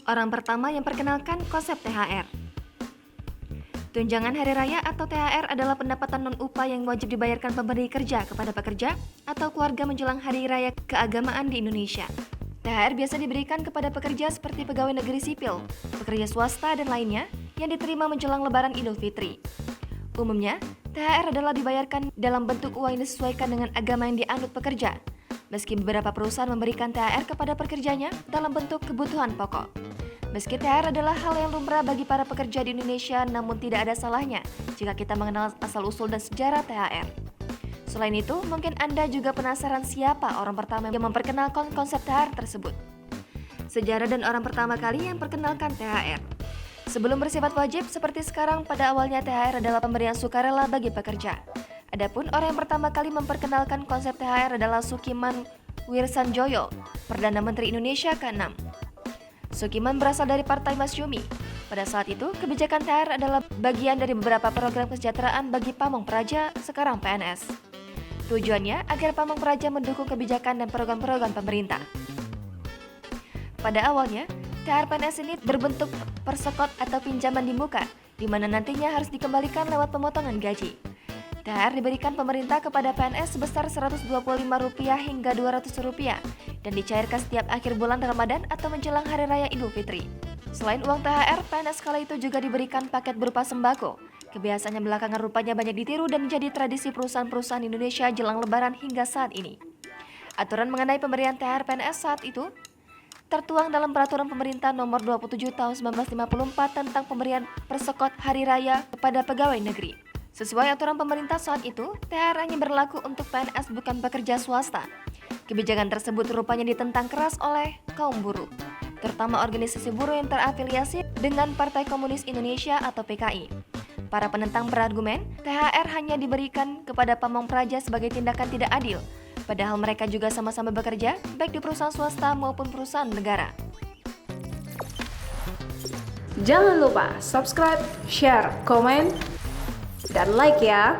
Orang pertama yang perkenalkan konsep THR. Tunjangan Hari Raya atau THR adalah pendapatan non-upah yang wajib dibayarkan pemberi kerja kepada pekerja atau keluarga menjelang Hari Raya keagamaan di Indonesia. THR biasa diberikan kepada pekerja seperti pegawai negeri sipil, pekerja swasta, dan lainnya yang diterima menjelang Lebaran Idul Fitri. Umumnya, THR adalah dibayarkan dalam bentuk uang yang disesuaikan dengan agama yang dianut pekerja, meski beberapa perusahaan memberikan THR kepada pekerjanya dalam bentuk kebutuhan pokok. Meski THR adalah hal yang lumrah bagi para pekerja di Indonesia, namun tidak ada salahnya jika kita mengenal asal-usul dan sejarah THR. Selain itu, mungkin Anda juga penasaran siapa orang pertama yang memperkenalkan konsep THR tersebut. Sejarah dan orang pertama kali yang memperkenalkan THR. Sebelum bersifat wajib seperti sekarang, pada awalnya THR adalah pemberian sukarela bagi pekerja. Adapun orang yang pertama kali memperkenalkan konsep THR adalah Sukiman Wirsanjoyo, Perdana Menteri Indonesia ke-6. Sukiman berasal dari Partai Masyumi. Pada saat itu, kebijakan THR adalah bagian dari beberapa program kesejahteraan bagi pamong praja, sekarang PNS. Tujuannya agar pamong praja mendukung kebijakan dan program-program pemerintah. Pada awalnya, THR PNS ini berbentuk persekot atau pinjaman di muka, di mana nantinya harus dikembalikan lewat pemotongan gaji. THR diberikan pemerintah kepada PNS sebesar Rp125 hingga Rp200 dan dicairkan setiap akhir bulan Ramadan atau menjelang Hari Raya Idul Fitri. Selain uang THR, PNS kala itu juga diberikan paket berupa sembako. Kebiasaannya belakangan rupanya banyak ditiru dan menjadi tradisi perusahaan-perusahaan Indonesia jelang Lebaran hingga saat ini. Aturan mengenai pemberian THR PNS saat itu tertuang dalam Peraturan Pemerintah Nomor 27 Tahun 1954 tentang pemberian persekot Hari Raya kepada pegawai negeri. Sesuai aturan pemerintah saat itu, THR hanya berlaku untuk PNS bukan pekerja swasta. Kebijakan tersebut rupanya ditentang keras oleh kaum buruh, terutama organisasi buruh yang terafiliasi dengan Partai Komunis Indonesia atau PKI. Para penentang berargumen, THR hanya diberikan kepada pamong praja sebagai tindakan tidak adil, padahal mereka juga sama-sama bekerja, baik di perusahaan swasta maupun perusahaan negara. Jangan lupa subscribe, share, komen, dan like ya.